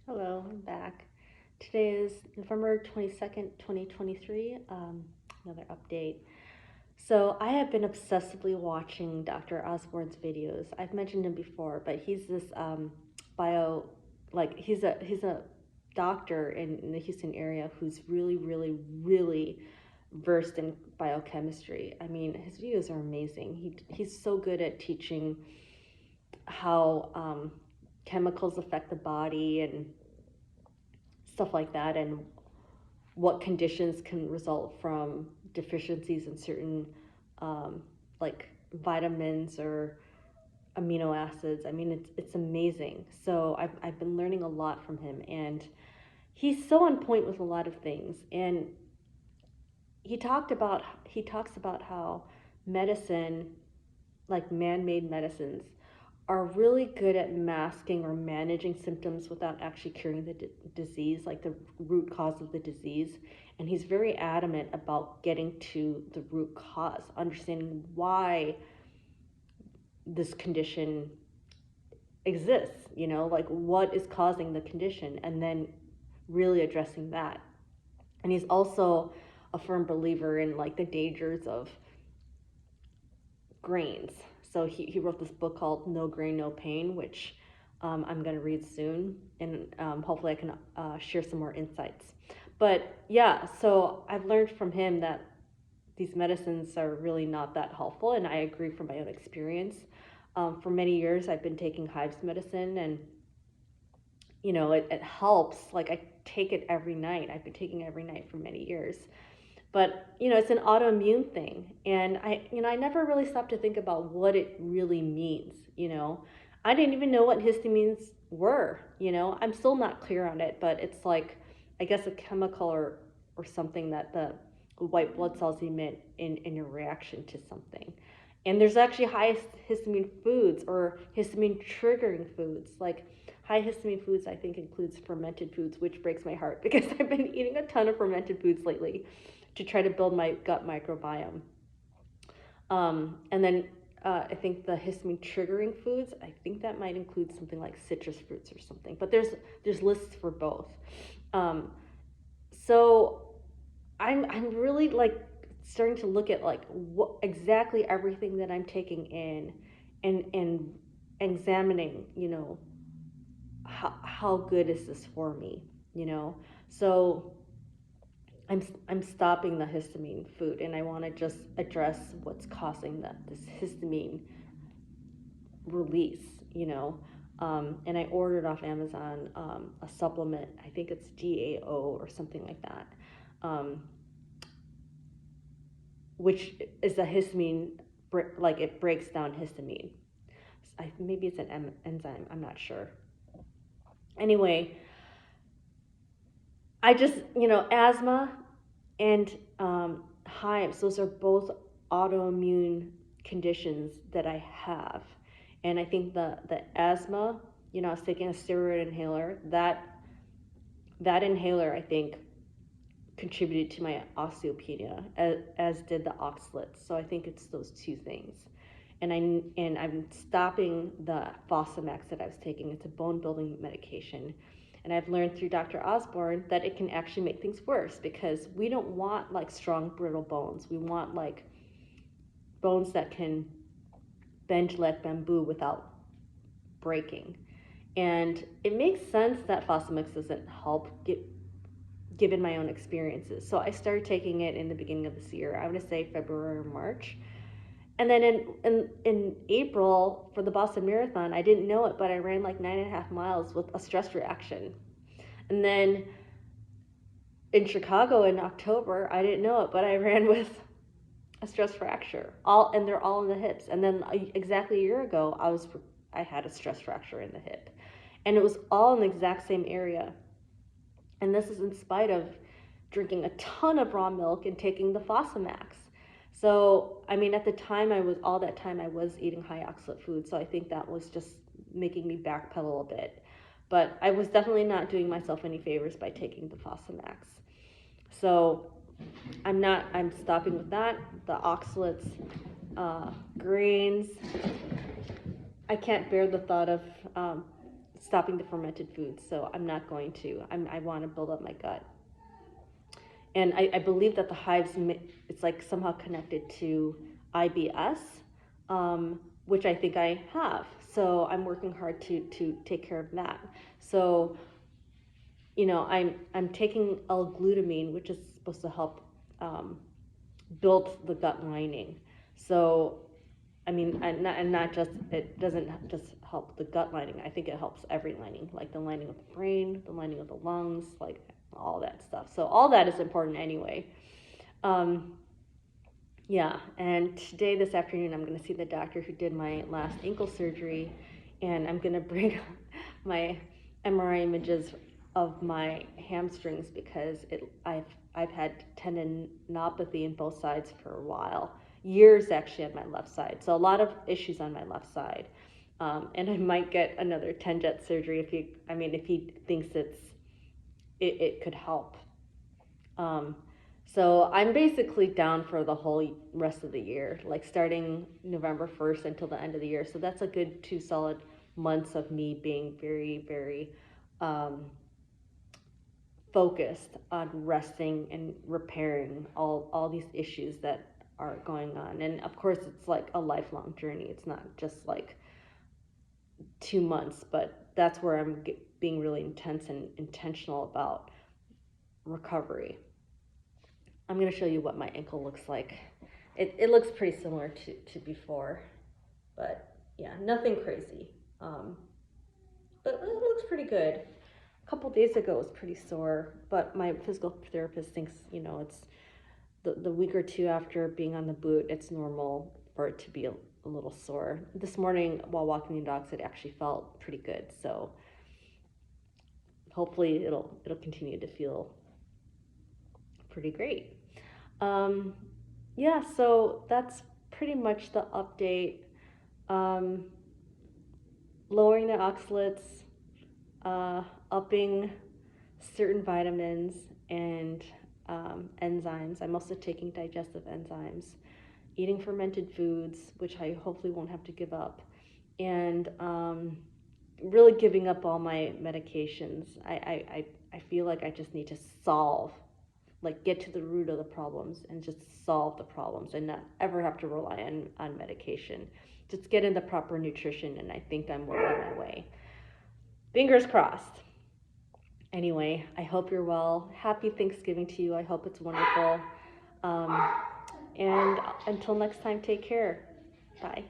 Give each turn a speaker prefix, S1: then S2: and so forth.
S1: Hello, I'm back. Today is November 22nd, 2023. Another update. So, I have been obsessively watching Dr. Osborne's videos. I've mentioned him before, but he's this bio, he's a doctor in the Houston area who's really, really, really versed in biochemistry. I mean, his videos are amazing. He's so good at teaching how chemicals affect the body and stuff like that, and what conditions can result from deficiencies in certain um, like vitamins or amino acids. I mean, it's amazing. So I've been learning a lot from him, and he's so on point with a lot of things. And he talks about how medicine, like man-made medicines, are really good at masking or managing symptoms without actually curing the disease, like the root cause of the disease. And he's very adamant about getting to the root cause, understanding why this condition exists, like what is causing the condition, and then really addressing that. And he's also a firm believer in like the dangers of grains. So he wrote this book called No Grain, No Pain, which I'm going to read soon, and hopefully I can share some more insights. But yeah, so I've learned from him that these medicines are really not that helpful, and I agree from my own experience. For many years, I've been taking Hives medicine, and it helps. Like I take it every night. I've been taking it every night for many years, but it's an autoimmune thing, and I never really stopped to think about what it really means. I didn't even know what histamines were. I'm still not clear on it, but it's like, I guess, a chemical or something that the white blood cells emit in your reaction to something. And there's actually high histamine foods or histamine triggering foods. Like high histamine foods, I think, includes fermented foods, which breaks my heart because I've been eating a ton of fermented foods lately to try to build my gut microbiome. And then I think the histamine triggering foods, I think that might include something like citrus fruits or something. But there's lists for both. Um, so I'm really like starting to look at like what exactly everything that I'm taking in, and examining, how good is this for me, So I'm stopping the histamine food, and I want to just address what's causing this histamine release, and I ordered off Amazon a supplement. I think it's DAO or something like that, which is a histamine, like it breaks down histamine. Maybe it's an enzyme. I'm not sure. Anyway, I just, asthma and hives, those are both autoimmune conditions that I have. And I think the asthma, I was taking a steroid inhaler. That inhaler, I think, contributed to my osteopenia, as did the oxalate. So I think it's those two things. And I'm stopping the Fosamax that I was taking. It's a bone building medication. And I've learned through Dr. Osborne that it can actually make things worse, because we don't want like strong, brittle bones. We want like bones that can bend like bamboo without breaking. And it makes sense that Fosamax doesn't help, given my own experiences. So I started taking it in the beginning of this year. I would say February or March. And then in April for the Boston Marathon, I didn't know it, but I ran like 9.5 miles with a stress reaction. And then in Chicago in October, I didn't know it, but I ran with a stress fracture. And they're all in the hips. And then exactly a year ago, I had a stress fracture in the hip, and it was all in the exact same area. And this is in spite of drinking a ton of raw milk and taking the Fosamax. So, I mean, at the time, I was eating high oxalate food. So I think that was just making me backpedal a bit. But I was definitely not doing myself any favors by taking the Fosamax. So I'm stopping with that. The oxalates, grains. I can't bear the thought of stopping the fermented foods. So I'm not going to. I want to build up my gut. And I believe that the hives, it's like somehow connected to IBS, which I think I have. So I'm working hard to take care of that. So, I'm taking L-glutamine, which is supposed to help build the gut lining. So, I mean, and not just, it doesn't just help the gut lining. I think it helps every lining, like the lining of the brain, the lining of the lungs, like all that stuff. So all that is important anyway. Yeah, and today, this afternoon, I'm going to see the doctor who did my last ankle surgery, and I'm going to bring my MRI images of my hamstrings because I've had tendinopathy in both sides for a while, years actually on my left side. So a lot of issues on my left side, and I might get another TENJET surgery if he thinks it could help. So I'm basically down for the whole rest of the year, like starting November 1st until the end of the year. So that's a good 2 solid months of me being very, very focused on resting and repairing all these issues that are going on. And of course, it's like a lifelong journey. It's not just like 2 months, but that's where I'm being really intense and intentional about recovery. I'm going to show you what my ankle looks like. It looks pretty similar to before, but yeah, nothing crazy. But it looks pretty good. A couple days ago it was pretty sore, but my physical therapist thinks, it's the week or two after being on the boot, it's normal for it to be a little sore. This morning while walking the dogs, it actually felt pretty good. So hopefully it'll continue to feel pretty great. Yeah, so that's pretty much the update. Lowering the oxalates, upping certain vitamins and enzymes. I'm also taking digestive enzymes, eating fermented foods, which I hopefully won't have to give up, and really giving up all my medications. I feel like I just need to get to the root of the problems and just solve the problems and not ever have to rely on medication. Just get in the proper nutrition, and I think I'm well on my way. Fingers crossed. Anyway, I hope you're well. Happy Thanksgiving to you. I hope it's wonderful. And until next time, take care. Bye.